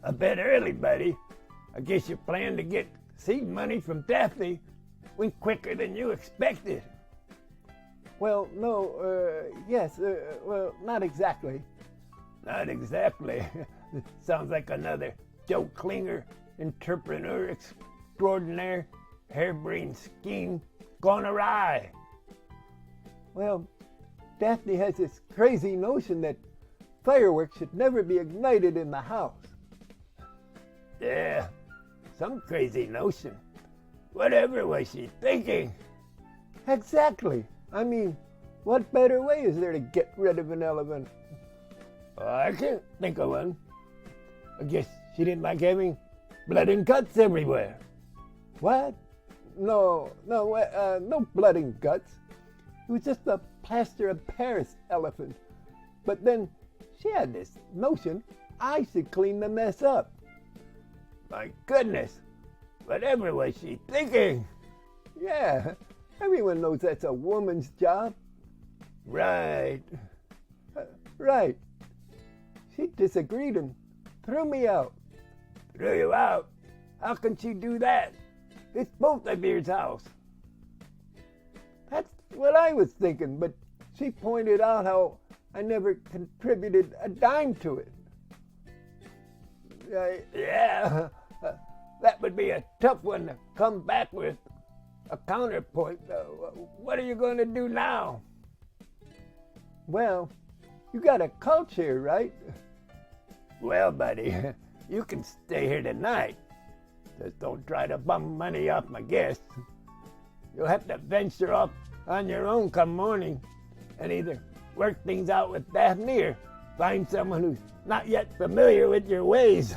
A bit early, buddy. I guess you plan to get seed money from Daphne way quicker than you expected. Well, no, yes, well, not exactly. Not exactly. Sounds like another Joe Klinger, entrepreneur extraordinaire, harebrained scheme gone awry. Well, Daphne has this crazy notion that fireworks should never be ignited in the house. Yeah, some crazy notion. Whatever was she thinking? Exactly. I mean, what better way is there to get rid of an elephant? I can't think of one. I guess she didn't like having blood and guts everywhere. What? No blood and guts. It was just a plaster of Paris elephant. But then she had this notion I should clean the mess up. My goodness, whatever was she thinking? Yeah, everyone knows that's a woman's job. Right. Right. She disagreed and threw me out. Threw you out? How can she do that? It's both of your house. That's what I was thinking, but she pointed out how I never contributed a dime to it. Yeah, that would be a tough one to come back with. A counterpoint. What are you going to do now? Well, you got a couch here, right? Well, buddy, you can stay here tonight. Just don't try to bum money off my guests. You'll have to venture off on your own come morning and either work things out with Daphne or find someone who's not yet familiar with your ways.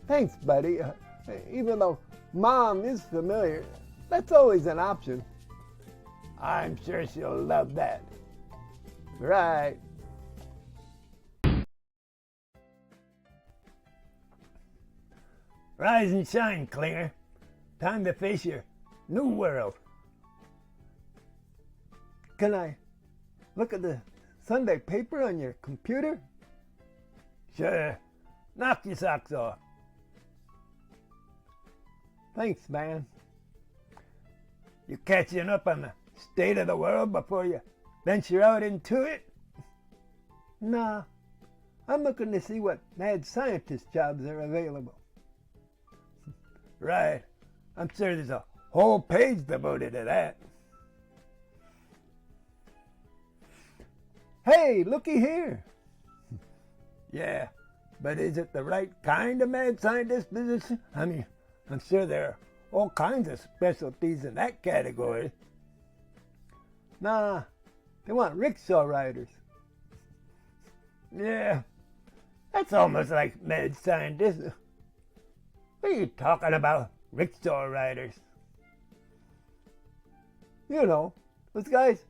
Thanks, buddy. Even though Mom is familiar, that's always an option. I'm sure she'll love that. Right. Rise and shine, Klinger. Time to face your new world. Can I look at the Sunday paper on your computer? Sure. Knock your socks off. Thanks, man. You catching up on the state of the world before you venture out into it? Nah. I'm looking to see what mad scientist jobs are available. Right. I'm sure there's a whole page devoted to that. Hey, looky here. Yeah, but is it the right kind of mad scientist position? I mean, I'm sure there are all kinds of specialties in that category. Nah, they want rickshaw riders. Yeah, that's almost like mad scientist. What are you talking about, rickshaw riders? You know, those guys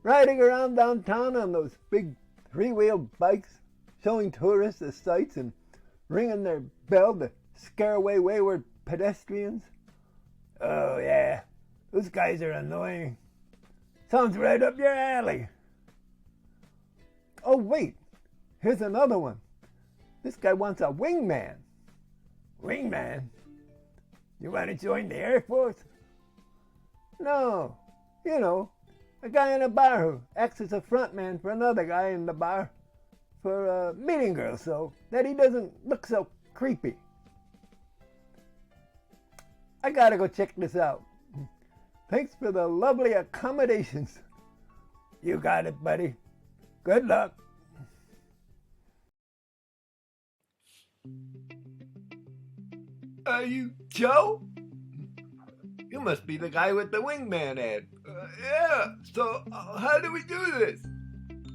riding around downtown on those big three-wheeled bikes, showing tourists the sights and ringing their bell to scare away wayward pedestrians. Oh yeah, those guys are annoying. Sounds right up your alley. Oh wait, here's another one. This guy wants a wingman. Wingman? You want to join the Air Force? No, you know, a guy in a bar who acts as a frontman for another guy in the bar for a meeting girl so that he doesn't look so creepy. I gotta go check this out. Thanks for the lovely accommodations. You got it, buddy. Good luck. Are you Joe? You must be the guy with the wingman ad. Yeah, so how do we do this?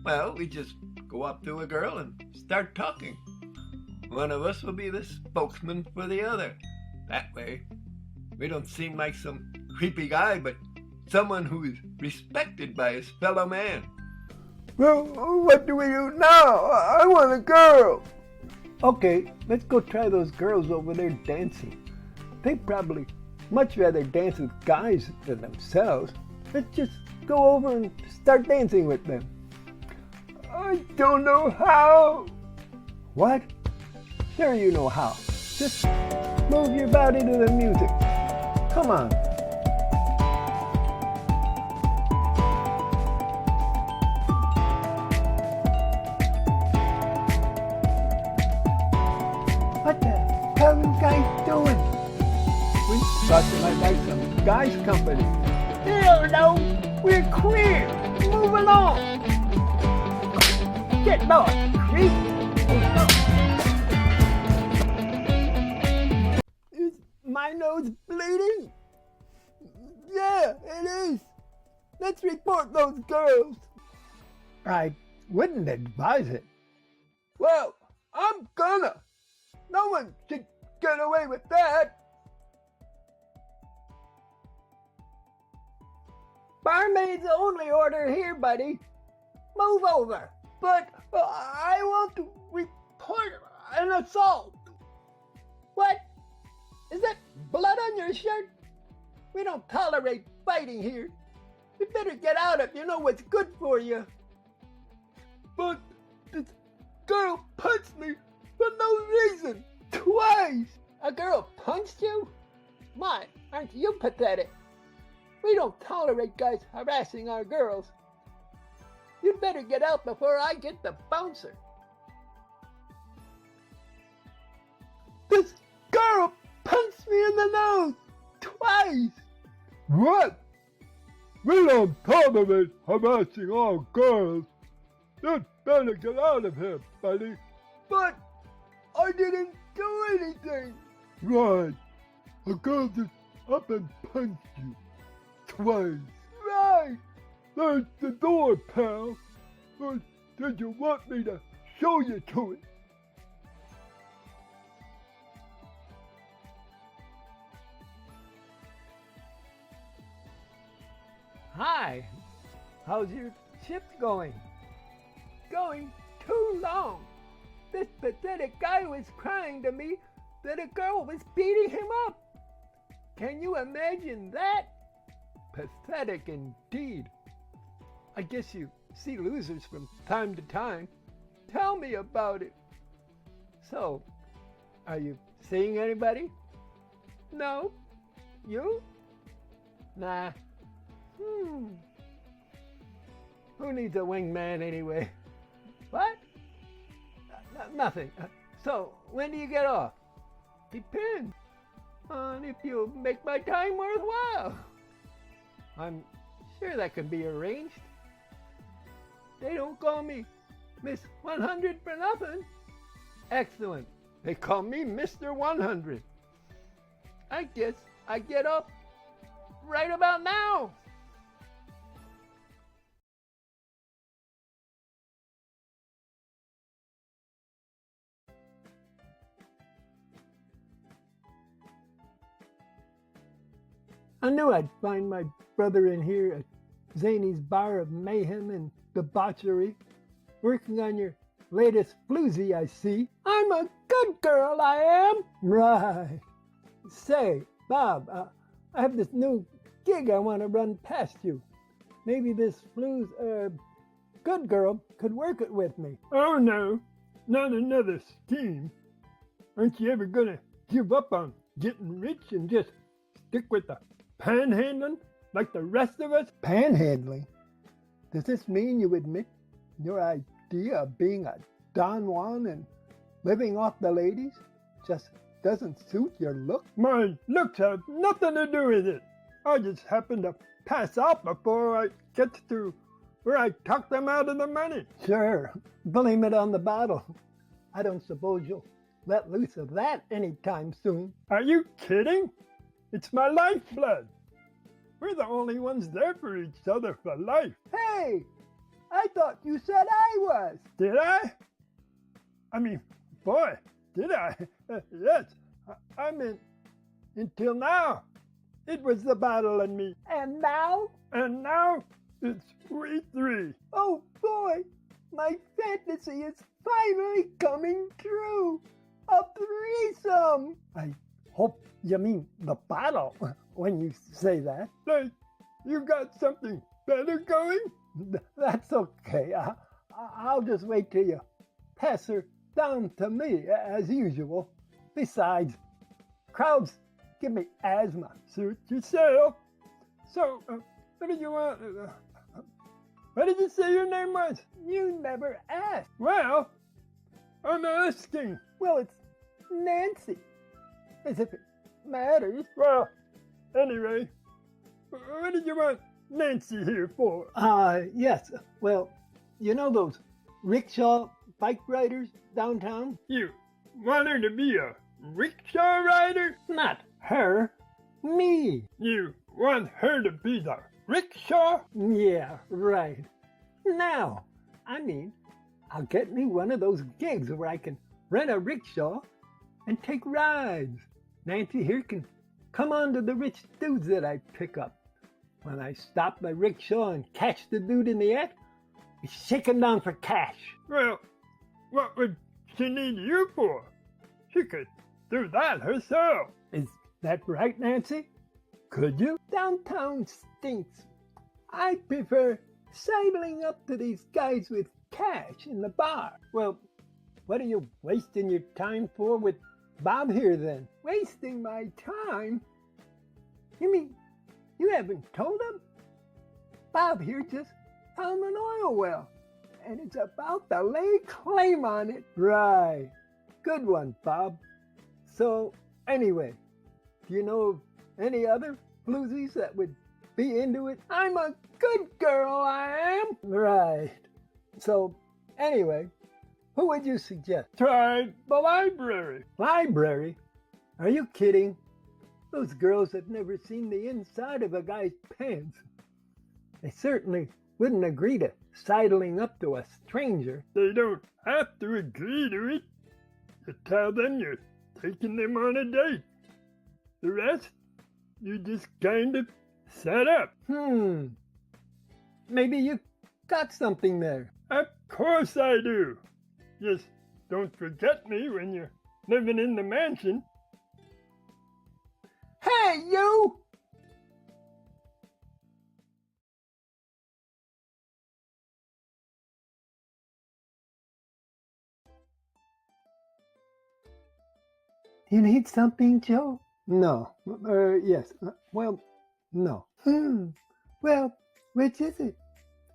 Well, we just go up to a girl and start talking. One of us will be the spokesman for the other. That way, we don't seem like some creepy guy, but someone who is respected by his fellow man. Well, what do we do now? I want a girl. Okay, let's go try those girls over there dancing. They probably much rather dance with guys than themselves. Let's just go over and start dancing with them. I don't know how. What? Sure you know how. Just move your body to the music. Come on. What the hell are you guys doing? We thought you might like some guys' company. Hell no! We're queer! Move along! Get lost, creep! Is my nose bleeding? Yeah, it is! Let's report those girls! I wouldn't advise it. Well, I'm gonna! No one should get away with that! Barmaid's the only order here, buddy. Move over. But I want to report an assault. What? Is that blood on your shirt? We don't tolerate fighting here. You better get out if you know what's good for you. But this girl punched me for no reason. Twice. A girl punched you? My, aren't you pathetic? We don't tolerate guys harassing our girls. You'd better get out before I get the bouncer. This girl punched me in the nose twice. What? We don't tolerate harassing our girls. You'd better get out of here, buddy. But I didn't do anything. Right. A girl just up and punched you. Twice. Right. There's the door, pal. Or did you want me to show you to it? Hi. How's your shift going? Going too long. This pathetic guy was crying to me that a girl was beating him up. Can you imagine that? Pathetic indeed. I guess you see losers from time to time. Tell me about it. So, are you seeing anybody? No? You? Nah. Who needs a wingman anyway? What? Nothing. So, when do you get off? Depends on if you make my time worthwhile. I'm sure that can be arranged. They don't call me Miss 100 for nothing. Excellent. They call me Mr. 100. I guess I get up right about now. I knew I'd find my brother in here at Zany's bar of mayhem and debauchery, working on your latest floozy, I see. I'm a good girl, I am. Right. Say, Bob, I have this new gig I want to run past you. Maybe this good girl could work it with me. Oh no, not another scheme. Aren't you ever gonna give up on getting rich and just stick with the panhandling like the rest of us? Panhandling? Does this mean you admit your idea of being a Don Juan and living off the ladies just doesn't suit your look? My looks have nothing to do with it. I just happen to pass out before I get to where I talk them out of the money. Sure, blame it on the bottle. I don't suppose you'll let loose of that anytime soon. Are you kidding? It's my lifeblood. We're the only ones there for each other for life. Hey, I thought you said I was. Did I? I mean, boy, did I? Yes, I mean, until now, it was the bottle and me. And now? And now, it's we three. Oh boy, my fantasy is finally coming true. A threesome. I hope you mean the bottle when you say that. Like, you got something better going? That's okay. I'll just wait till you pass her down to me as usual. Besides, crowds give me asthma. Suit yourself. So, what did you want? What did you say your name was? You never asked. Well, I'm asking. Well, it's Nancy. As if it matters. Well, anyway, what did you want Nancy here for? Yes. Well, you know those rickshaw bike riders downtown? You want her to be a rickshaw rider? Not her. Me. You want her to be the rickshaw? Yeah, right. Now, I mean, I'll get me one of those gigs where I can rent a rickshaw and take rides. Nancy here can come on to the rich dudes that I pick up. When I stop my rickshaw and catch the dude in the act, we shake him down for cash. Well, what would she need you for? She could do that herself. Is that right, Nancy? Could you? Downtown stinks. I prefer sidling up to these guys with cash in the bar. Well, what are you wasting your time for with Bob here then? Wasting my time? You mean you haven't told him? Bob here just found an oil well and it's about to lay claim on it. Right. Good one, Bob. So, anyway, do you know of any other floozies that would be into it? I'm a good girl, I am. Right. So, anyway, who would you suggest? Try the library. Library? Are you kidding? Those girls have never seen the inside of a guy's pants. They certainly wouldn't agree to sidling up to a stranger. They don't have to agree to it. You tell them you're taking them on a date. The rest, you just kind of set up. Maybe you got something there. Of course I do. Just don't forget me when you're living in the mansion. Hey, you! You need something, Joe? No. Yes. Well, no. Well, which is it?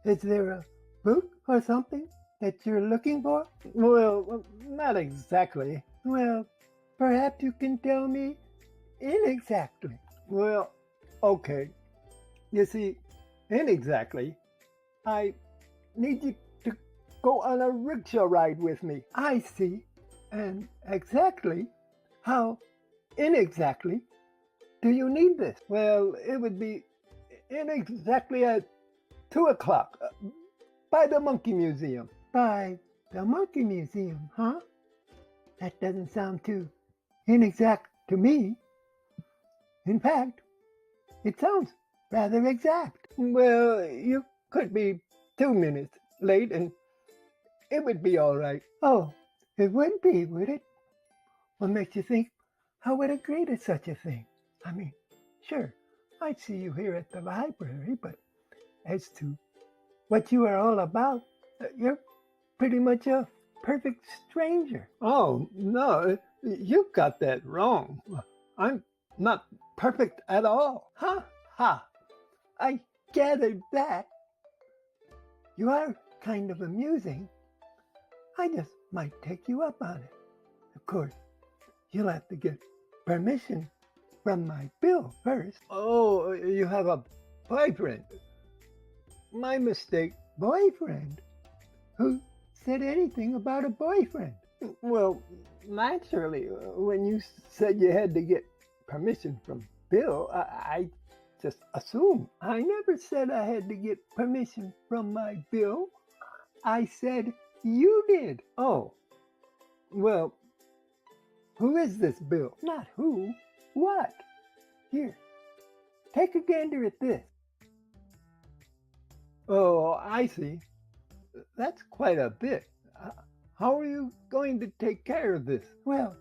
Is there a book or something that you're looking for? Well, not exactly. Well, perhaps you can tell me inexactly. Well, okay. You see, inexactly, I need you to go on a rickshaw ride with me. I see. And exactly how inexactly do you need this? Well, it would be inexactly at 2 o'clock by the Monkey Museum. By the Monkey Museum, huh? That doesn't sound too inexact to me. In fact, it sounds rather exact. Well, you could be 2 minutes late and it would be all right. Oh, it would be, would it? What makes you think I would agree to such a thing? I mean, sure, I'd see you here at the library, but as to what you are all about, you're pretty much a perfect stranger. Oh, no, you got that wrong. I'm not perfect at all. Ha, ha. I gathered that. You are kind of amusing. I just might take you up on it. Of course, you'll have to get permission from my bill first. Oh, you have a boyfriend. My mistake. Boyfriend? Who said anything about a boyfriend? Well, naturally, when you said you had to get permission from Bill, I just assumed. I never said I had to get permission from my Bill. I said you did. Oh, well, who is this Bill? Not who, what? Here, take a gander at this. Oh, I see. That's quite a bit. How are you going to take care of this? Well,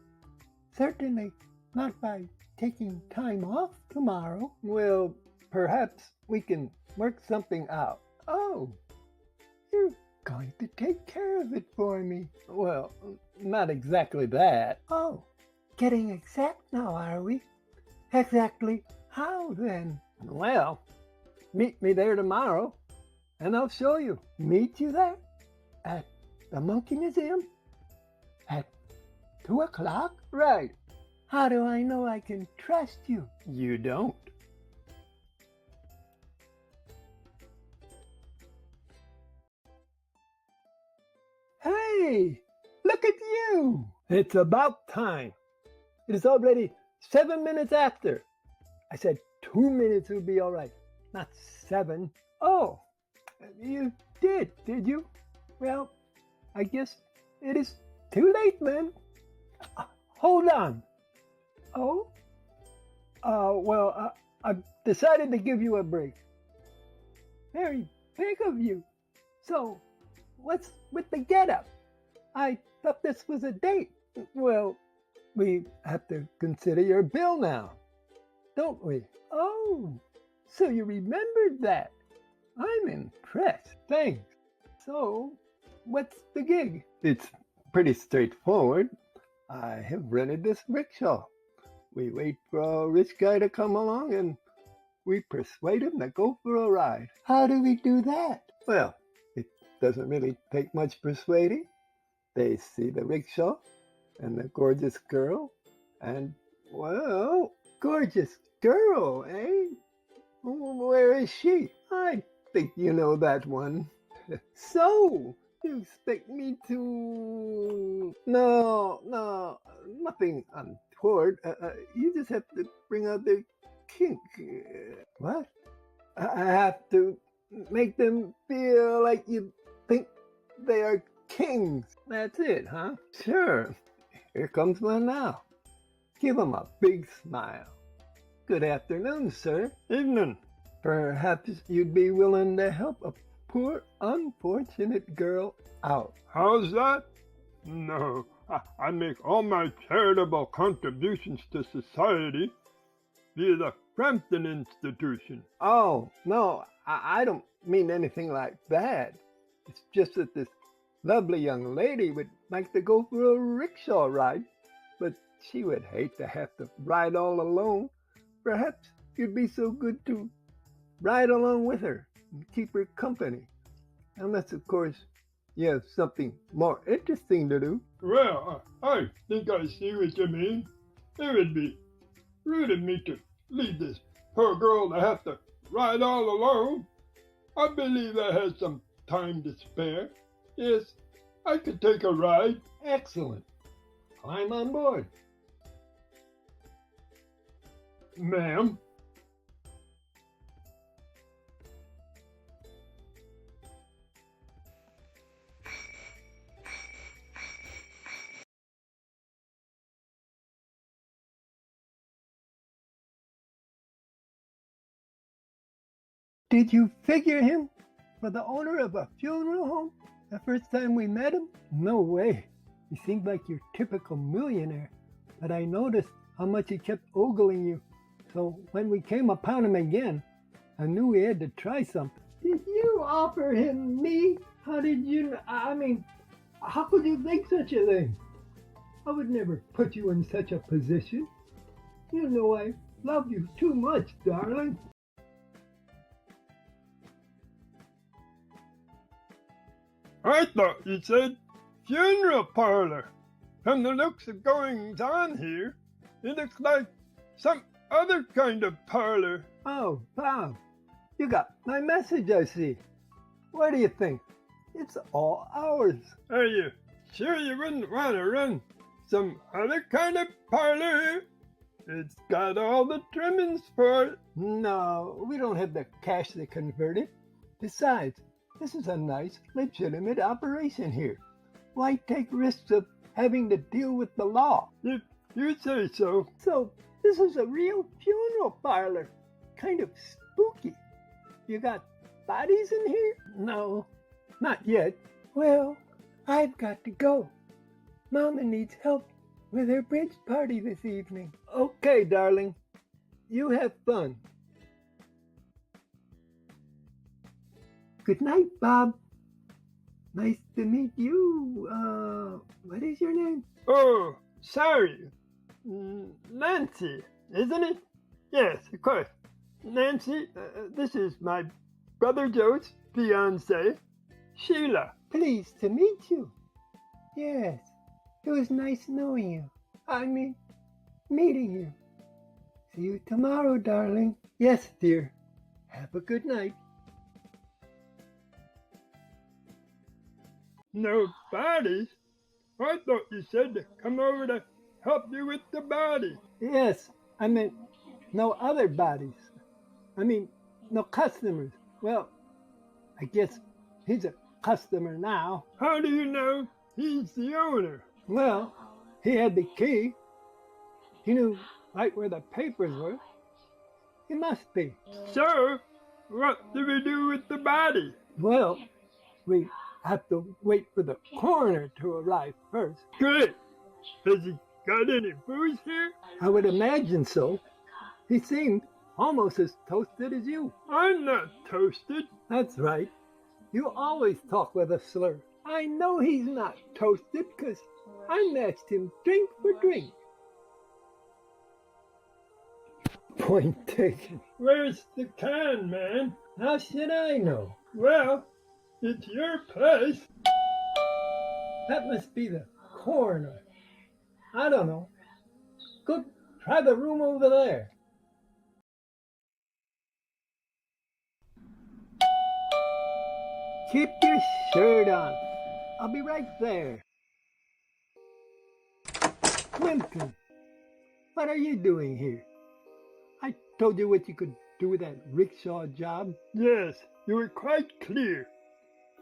certainly not by taking time off tomorrow. Well, perhaps we can work something out. Oh, you're going to take care of it for me. Well, not exactly that. Oh, getting exact now, are we? Exactly how then? Well, meet me there tomorrow, and I'll show you. Meet you there? At the Monkey Museum? At 2 o'clock? Right. How do I know I can trust you? You don't. Hey, look at you. It's about time. It is already 7 minutes after. I said 2 minutes would be all right, not 7. Oh, you did you? Well, I guess it is too late then. Hold on. Oh? Well, I've decided to give you a break. Very big of you. So, what's with the getup? I thought this was a date. Well, we have to consider your bill now, don't we? Oh, so you remembered that. I'm impressed. Thanks. So, what's the gig? It's pretty straightforward. I have rented this rickshaw. We wait for a rich guy to come along and we persuade him to go for a ride. How do we do that? Well, it doesn't really take much persuading. They see the rickshaw and the gorgeous girl and, well, gorgeous girl, eh? Where is she? I think you know that one. So, you expect me to... No, nothing untoward. You just have to bring out their kink. What? I have to make them feel like you think they are kings. That's it, huh? Sure. Here comes one now. Give them a big smile. Good afternoon, sir. Evening. Perhaps you'd be willing to help a poor, unfortunate girl out. How's that? No, I make all my charitable contributions to society via the Frampton Institution. Oh, no, I don't mean anything like that. It's just that this lovely young lady would like to go for a rickshaw ride, but she would hate to have to ride all alone. Perhaps you'd be so good to ride along with her and keep her company. Unless, of course, you have something more interesting to do. Well, I think I see what you mean. It would be rude of me to leave this poor girl to have to ride all alone. I believe I have some time to spare. Yes, I could take a ride. Excellent. Climb on board. Ma'am? Did you figure him for the owner of a funeral home the first time we met him? No way. He seemed like your typical millionaire, but I noticed how much he kept ogling you. So when we came upon him again, I knew we had to try something. Did you offer him me? How did you, how could you think such a thing? I would never put you in such a position. You know I love you too much, darling. I thought you said funeral parlor. From the looks of goings on here, it looks like some other kind of parlor. Oh, Bob, You got my message, I see. What do you think? It's all ours. Are you sure you wouldn't want to run some other kind of parlor? It's got all the trimmings for it. No, we don't have the cash to convert it. Besides, this is a nice, legitimate operation here. Why take risks of having to deal with the law? If you say so. So, this is a real funeral parlor. Kind of spooky. You got bodies in here? No, not yet. Well, I've got to go. Mama needs help with her bridge party this evening. Okay, darling. You have fun. Good night, Bob. Nice to meet you. What is your name? Oh, sorry. Nancy, isn't it? Yes, of course. Nancy, this is my brother Joe's fiancée, Sheila. Pleased to meet you. Yes, it was nice knowing you. I mean, meeting you. See you tomorrow, darling. Yes, dear. Have a good night. No bodies? I thought you said to come over to help you with the body. Yes, I meant no other bodies. I mean, no customers. Well, I guess he's a customer now. How do you know he's the owner? Well, he had the key. He knew right where the papers were. He must be. So, what do we do with the body? Well, we have to wait for the coroner to arrive first. Good. Has he got any booze here? I would imagine so. He seemed almost as toasted as you. I'm not toasted. That's right. You always talk with a slur. I know he's not toasted because I matched him drink for drink. Point taken. Where's the can, man? How should I know? Well, it's your place. That must be the coroner. I don't know. Go try the room over there. Keep your shirt on. I'll be right there. Clinton, what are you doing here? I told you what you could do with that rickshaw job. Yes, you were quite clear.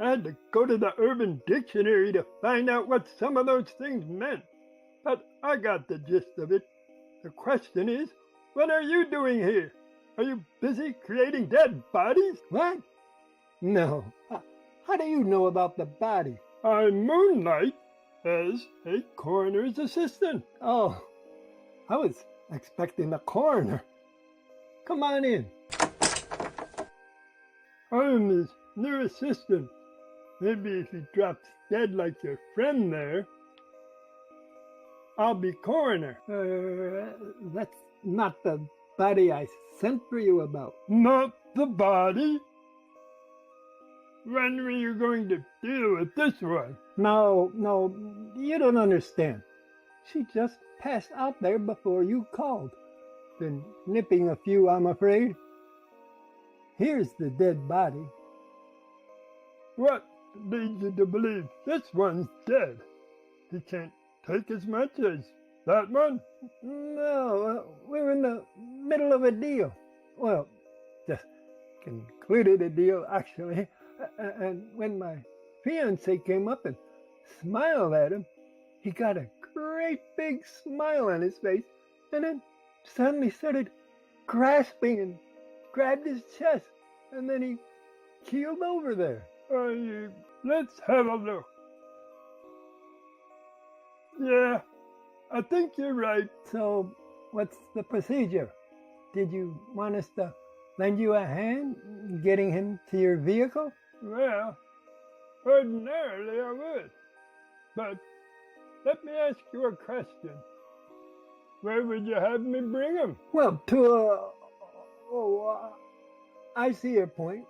I had to go to the Urban Dictionary to find out what some of those things meant. But I got the gist of it. The question is, what are you doing here? Are you busy creating dead bodies? What? No. How do you know about the body? I moonlight as a coroner's assistant. Oh, I was expecting the coroner. Come on in. I'm his new assistant. Maybe if he drops dead like your friend there, I'll be coroner. That's not the body I sent for you about. Not the body? When were you going to deal with this one? No, you don't understand. She just passed out there before you called. Been nipping a few, I'm afraid. Here's the dead body. What leads you to believe this one's dead? He can't take as much as that one? No, we're in the middle of a deal. Well, just concluded a deal, actually. And when my fiancé came up and smiled at him, he got a great big smile on his face and then suddenly started grasping and grabbed his chest. And then he keeled over there. Let's have a look. Yeah, I think you're right. So, what's the procedure? Did you want us to lend you a hand getting him to your vehicle? Well, ordinarily I would. But let me ask you a question. Where would you have me bring him? Well, I see your point.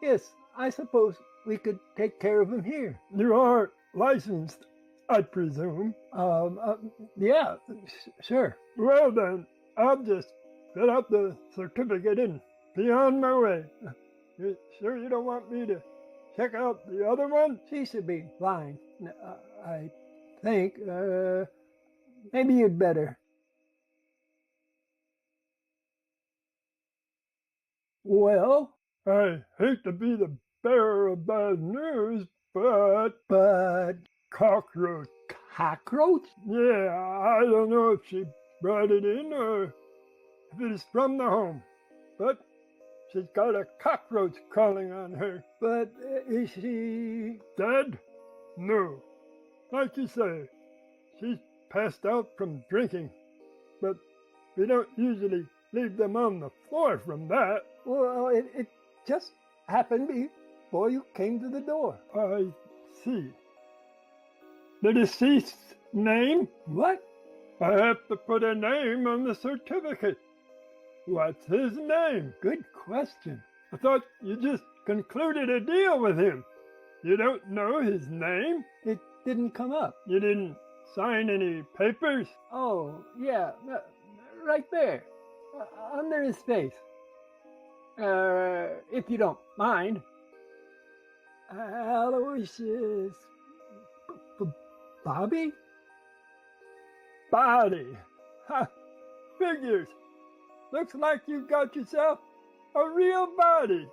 Yes, I suppose we could take care of him here. You are licensed, I presume. Yeah, sure. Well then, I'll just fill out the certificate and be on my way. You sure you don't want me to check out the other one? She should be fine, I think. Maybe you'd better. Well? I hate to be the bearer of bad news, but Cockroach? Yeah, I don't know if she brought it in or if it is from the home, but she's got a cockroach crawling on her. But is she Dead? No. Like you say, she's passed out from drinking, but we don't usually leave them on the floor from that. Well, it just happened before you came to the door. I see. The deceased's name? What? I have to put a name on the certificate. What's his name? Good question. I thought you just concluded a deal with him. You don't know his name? It didn't come up. You didn't sign any papers? Oh, yeah, right there, under his face. If you don't mind. Aloysius Bobby? Body. Ha! Figures. Looks like you've got yourself a real body.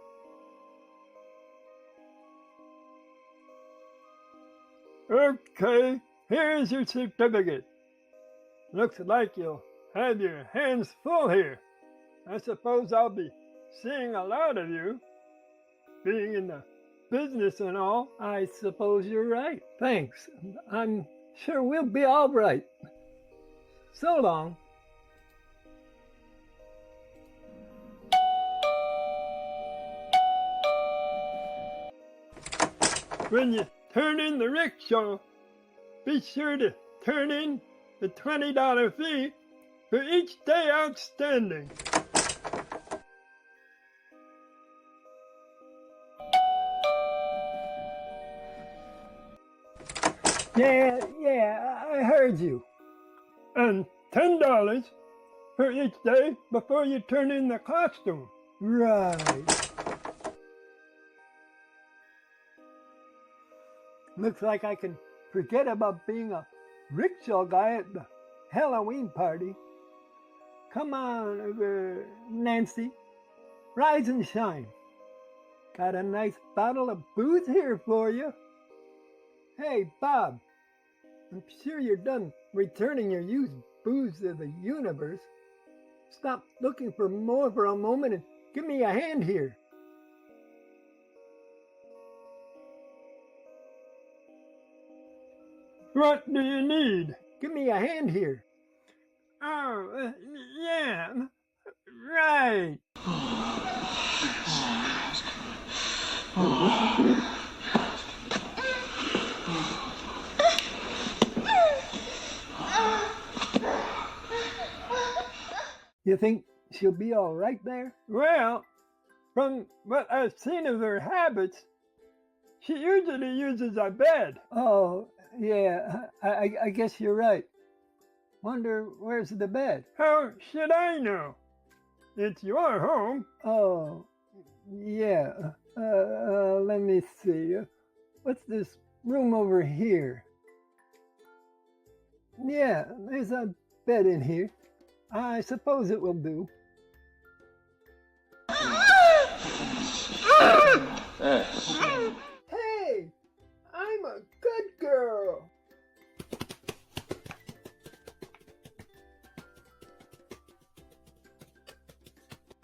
Okay, here's your certificate. Looks like you'll have your hands full here. I suppose I'll be seeing a lot of you, being in the business and all. I suppose you're right. Thanks. I'm sure we'll be all right. So long. When you turn in the rickshaw, be sure to turn in the $20 fee for each day outstanding. Yeah, I heard you. And $10 for each day before you turn in the costume. Right. Looks like I can forget about being a rickshaw guy at the Halloween party. Come on, Nancy. Rise and shine. Got a nice bottle of booze here for you. Hey, Bob. I'm sure you're done returning your used booze to the universe. Stop looking for more for a moment and give me a hand here. What do you need? Give me a hand here. Oh, yeah, right. You think she'll be all right there? Well, from what I've seen of her habits, she usually uses a bed. Oh, yeah, I guess you're right. Wonder where's the bed? How should I know? It's your home. Oh, yeah. Let me see. What's this room over here? Yeah, there's a bed in here. I suppose it will do. Hey, I'm a good girl.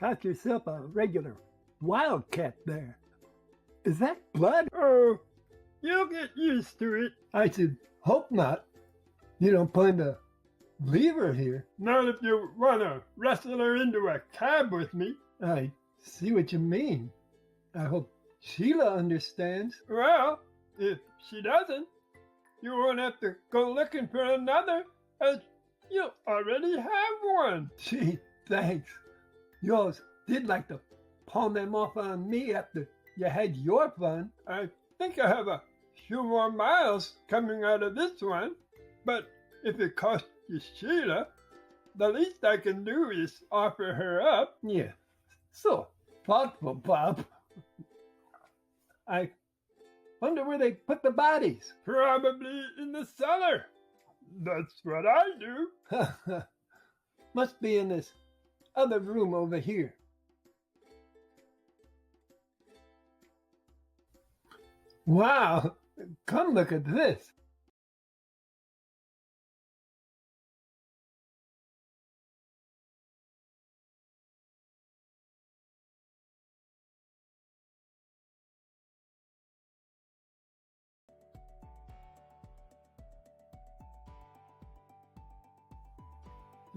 Got yourself a regular wildcat there. Is that blood? Oh, you'll get used to it. I should hope not. You don't plan to leave her here. Not if you want to wrestle her into a cab with me. I see what you mean. I hope Sheila understands. Well, if she doesn't, you won't have to go looking for another, as you already have one. Gee, thanks. You always did like to palm them off on me after you had your fun. I think I have a few more miles coming out of this one, but if it costs you Sheila, the least I can do is offer her up. Yeah. So, thoughtful, Bob. I wonder where they put the bodies. Probably in the cellar. That's what I do. Must be in this other room over here. Wow, come look at this.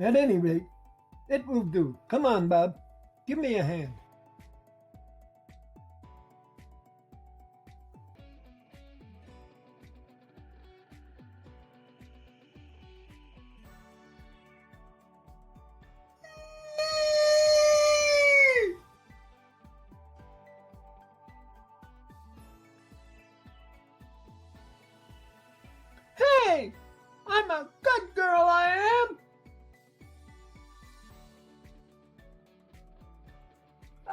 At any rate, it will do. Come on, Bob. Give me a hand. Hey! I'm a good girl, I am!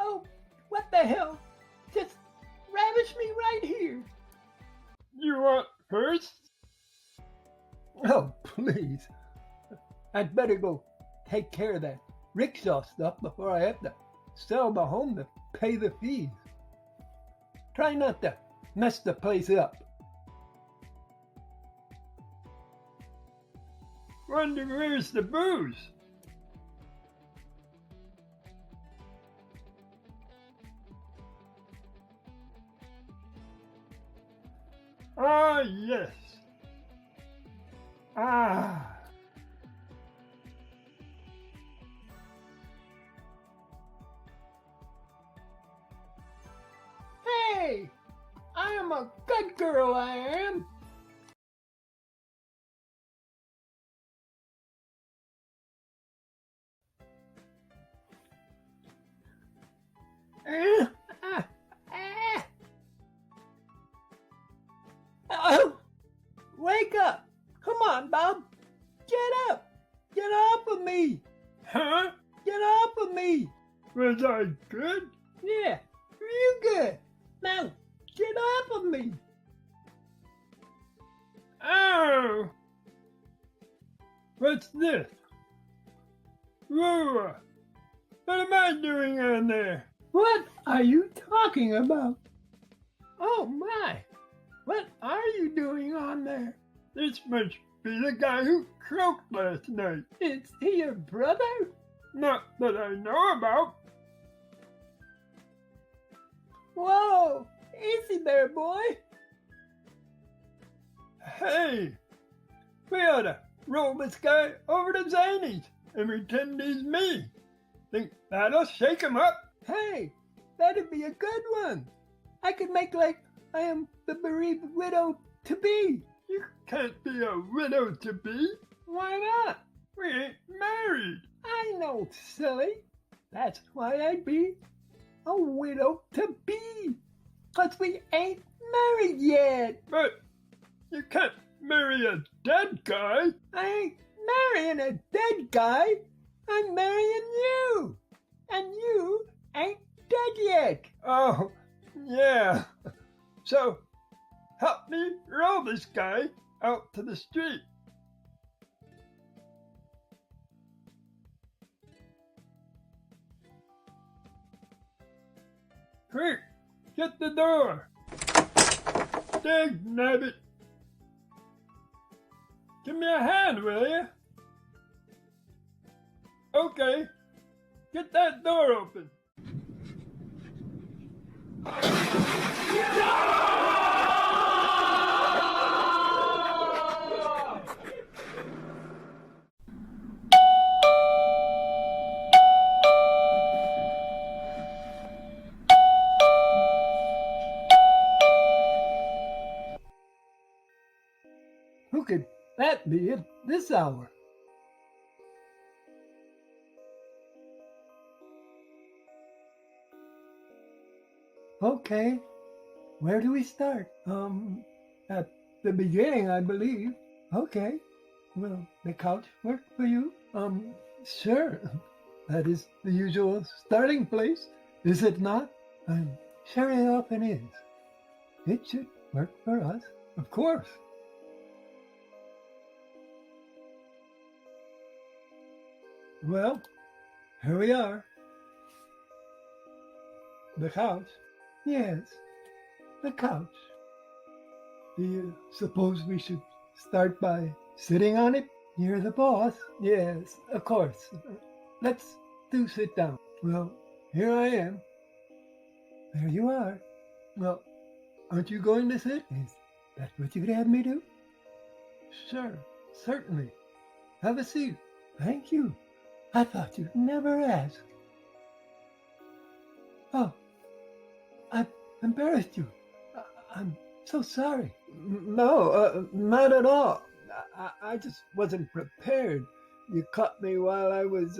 Oh, what the hell? Just ravish me right here. You want first? Oh, please. I'd better go take care of that rickshaw stuff before I have to sell the home to pay the fees. Try not to mess the place up. Wonder where's the booze? Ah, yes. Ah. Hey! I am a good girl, I am! Oh, wake up! Come on, Bob! Get up! Get off of me! Huh? Get off of me! Was I good? Yeah, real good! Now, get off of me! Ow! What's this? Whoa! What am I doing on there? What are you talking about? Oh my! What are you doing on there? This must be the guy who croaked last night. Is he your brother? Not that I know about. Whoa! Easy there, boy! Hey! We ought to roll this guy over to Zany's and pretend he's me. Think that'll shake him up? Hey, that'd be a good one. I could make like I am the bereaved widow to be. You can't be a widow to be. Why not? We ain't married. I know, silly. That's why I'd be a widow to be. 'Cause we ain't married yet. But you can't marry a dead guy. I ain't marrying a dead guy. I'm marrying you. And you ain't dead yet. Oh, yeah. So, help me roll this guy out to the street. Quick, get the door. Dig, nabbit. Give me a hand, will you? Okay, get that door open. Who could that be at this hour? Okay, where do we start? At the beginning, I believe. Okay, will the couch work for you? Sure. That is the usual starting place. is it not? I'm sure it often is. It should work for us, of course. Well, here we are. The couch. Yes, the couch. Do you suppose we should start by sitting on it? You're the boss. Yes, of course. Let's do sit down. Well, here I am. There you are. Well, aren't you going to sit? Is that what you'd have me do? Sure, certainly. Have a seat. Thank you. I thought you'd never ask. Oh, I've embarrassed you. I'm so sorry. No, not at all. I just wasn't prepared. You caught me while I was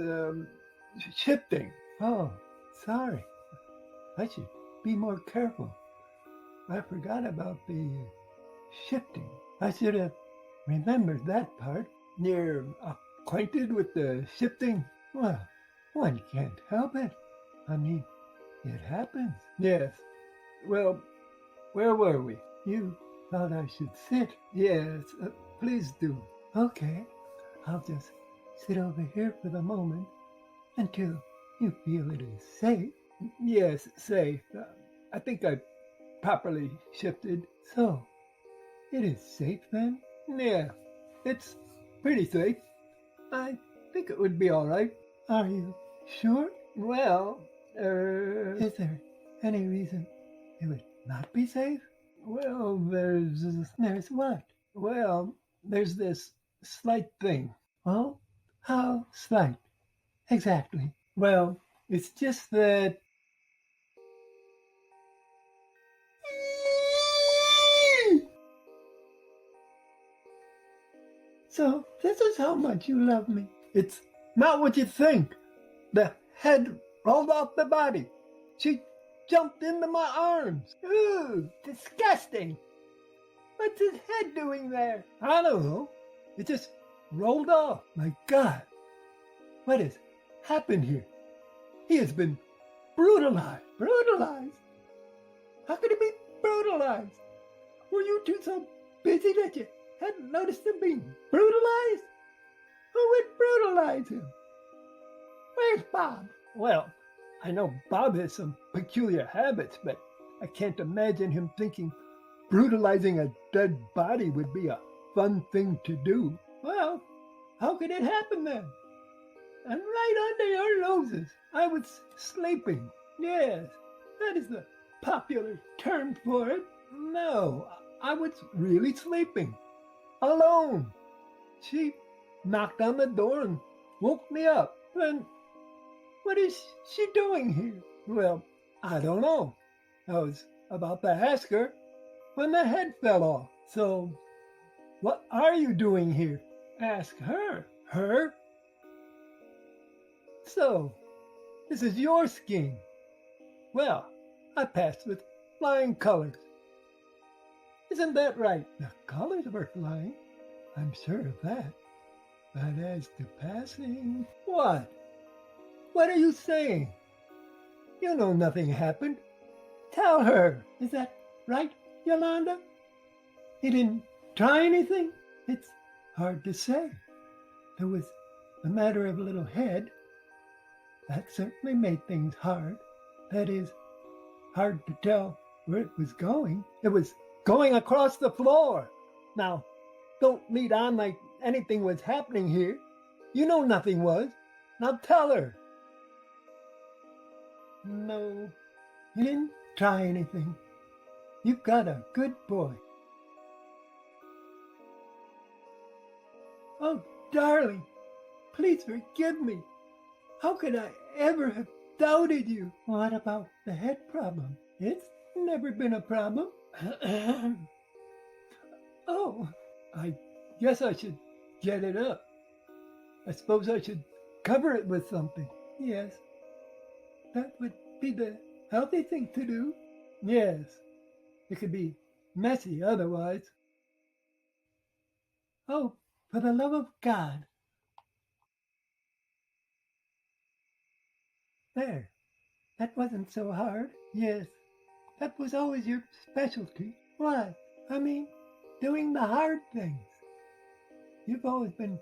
shifting. Oh, sorry. I should be more careful. I forgot about the shifting. I should have remembered that part. You're acquainted with the shifting? Well, one can't help it. I mean, it happens. Yes. Well, where were we? You thought I should sit? Yes, please do. Okay, I'll just sit over here for the moment until you feel it is safe. Yes, safe. I think I properly shifted. So, it is safe then? Yeah, it's pretty safe. I think it would be all right. Are you sure? Well, is there any reason it would not be safe? Well, there's what? Well, there's this slight thing. Oh, how slight? Exactly. Well, it's just that. So, this is how much you love me. It's not what you think. The head rolled off the body. She jumped into my arms. Ooh, disgusting. What's his head doing there? I don't know. It just rolled off. My God. What has happened here? He has been brutalized. Brutalized? How could he be brutalized? Were you two so busy that you hadn't noticed him being brutalized? Who would brutalize him? Where's Bob? Well, I know Bob has some peculiar habits, but I can't imagine him thinking brutalizing a dead body would be a fun thing to do. Well, how could it happen then? And right under your noses. I was sleeping. Yes, that is the popular term for it. No, I was really sleeping. Alone. She knocked on the door and woke me up. And what is she doing here? Well, I don't know. I was about to ask her when the head fell off. So, what are you doing here? Ask her. Her? So, this is your scheme. Well, I passed with flying colors. Isn't that right? The colors were flying. I'm sure of that. But as to passing... What? What are you saying? You know nothing happened. Tell her. Is that right, Yolanda? He didn't try anything? It's hard to say. There was a matter of a little head. That certainly made things hard. That is, hard to tell where it was going. It was going across the floor. Now, don't lead on like anything was happening here. You know nothing was. Now tell her. No, you didn't try anything. You've got a good boy. Oh, darling, please forgive me. How could I ever have doubted you? What about the head problem? It's never been a problem. Oh, I guess I should get it up. I suppose I should cover it with something. Yes, that would be the healthy thing to do. Yes, it could be messy otherwise. Oh, for the love of God. There, That wasn't so hard. Yes, that was always your specialty. Why? I mean, doing the hard things. You've always been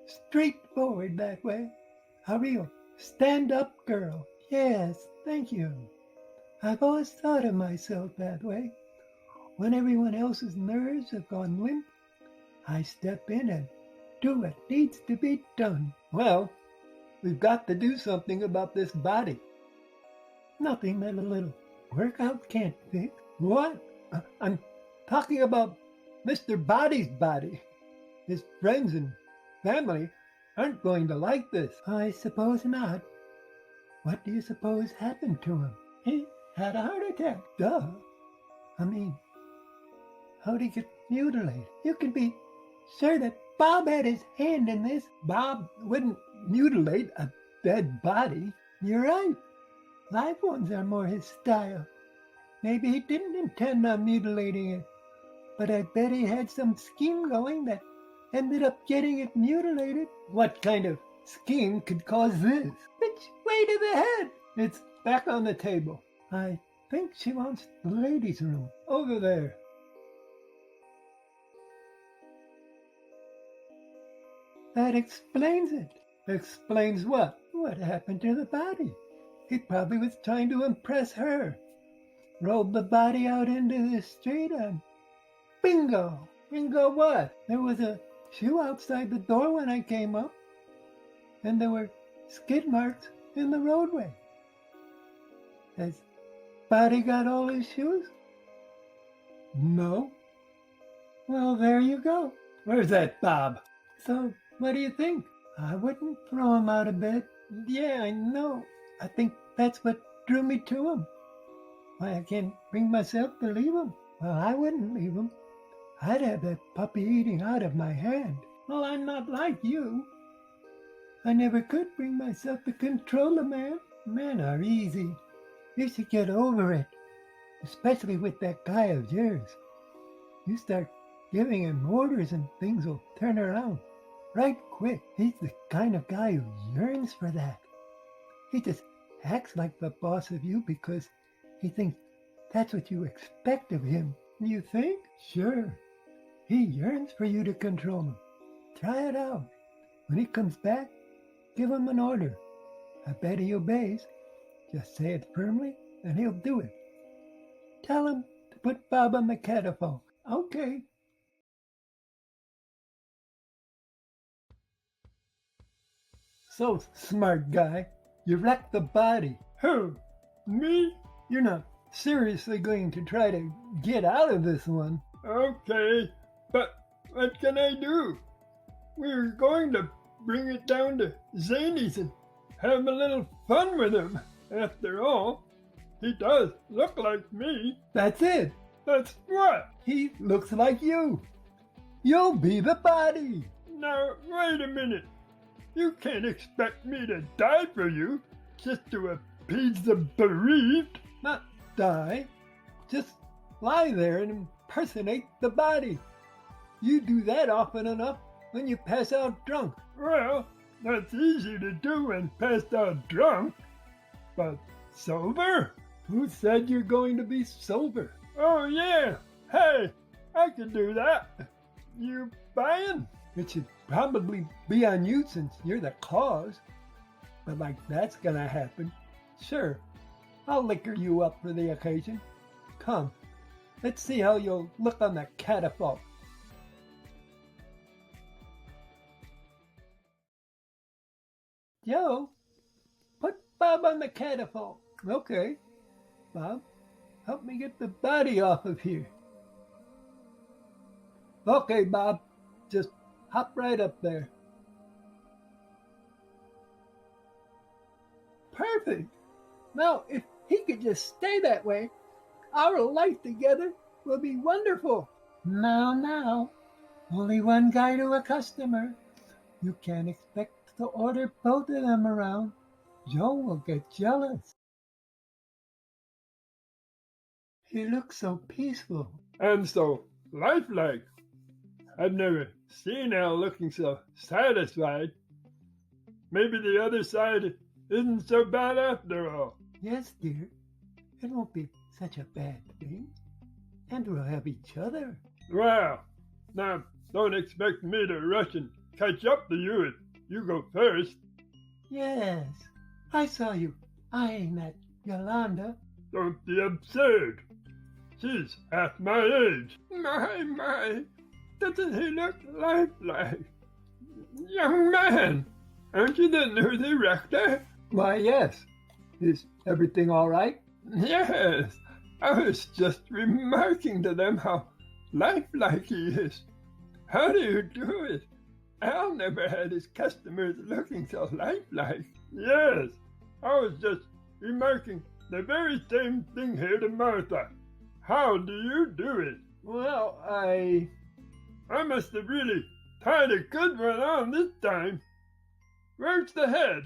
straightforward that way. A real stand-up girl. Yes, thank you. I've always thought of myself that way. When everyone else's nerves have gone limp, I step in and do what needs to be done. Well, we've got to do something about this body. Nothing that a little workout can't fix. What? I'm talking about Mr. Body's body. His friends and family aren't going to like this. I suppose not. What do you suppose happened to him? He had a heart attack. Duh. I mean, how'd he get mutilated? You can be sure that Bob had his hand in this. Bob wouldn't mutilate a dead body. You're right. Live ones are more his style. Maybe he didn't intend on mutilating it, but I bet he had some scheme going that ended up getting it mutilated. What kind of scheme could cause this? Which way to the head? It's back on the table. I think she wants the ladies' room. Over there. That explains it. Explains what? What happened to the body? He probably was trying to impress her. Rolled the body out into the street and bingo! Bingo what? There was a shoe outside the door when I came up, and there were skid marks in the roadway. Has Body got all his shoes? No. Well, there you go. Where's that Bob? So, what do you think? I wouldn't throw him out of bed. Yeah, I know. I think that's what drew me to him. Why, I can't bring myself to leave him. Well, I wouldn't leave him. I'd have that puppy eating out of my hand. Well, I'm not like you. I never could bring myself to control a man. Men are easy. You should get over it. Especially with that guy of yours. You start giving him orders and things will turn around right quick. He's the kind of guy who yearns for that. He just acts like the boss of you because he thinks that's what you expect of him. You think? Sure. He yearns for you to control him. Try it out. When he comes back, give him an order. I bet he obeys. Just say it firmly and he'll do it. Tell him to put Bob on the catafalque. Okay. So, smart guy, you wrecked the body. Who? Me? You're not seriously going to try to get out of this one. Okay, but what can I do? We were going to bring it down to Zany's and have a little fun with him. After all, he does look like me. That's it. That's what? He looks like you. You'll be the body. Now, wait a minute. You can't expect me to die for you just to appease the bereaved. Not die. Just lie there and impersonate the body. You do that often enough when you pass out drunk. Well, that's easy to do when passed out drunk. But sober? Who said you're going to be sober? Oh, yeah. Hey, I can do that. You buying? It should probably be on you since you're the cause. But like that's gonna happen. Sure, I'll liquor you up for the occasion. Come, let's see how you'll look on the catafalque. Joe, put Bob on the catafalque. Okay, Bob, help me get the body off of here. Okay, Bob, just hop right up there. Perfect. Now, if he could just stay that way, our life together will be wonderful. Now, only one guy to a customer. You can't expect to order both of them around. Joe will get jealous. He looks so peaceful. And so lifelike. I've never seen Al looking so satisfied. Maybe the other side isn't so bad after all. Yes, dear. It won't be such a bad thing. And we'll have each other. Well, now don't expect me to rush and catch up to you if you go first. Yes. I saw you eyeing that Yolanda. Don't be absurd. She's half my age. My, doesn't he look lifelike? Young man, aren't you the new director? Why, yes. Is everything all right? Yes, I was just remarking to them how lifelike he is. How do you do it? Al never had his customers looking so lifelike. Yes, I was just remarking the very same thing here to Martha. How do you do it? Well, I must have really tied a good one on this time. Where's the head?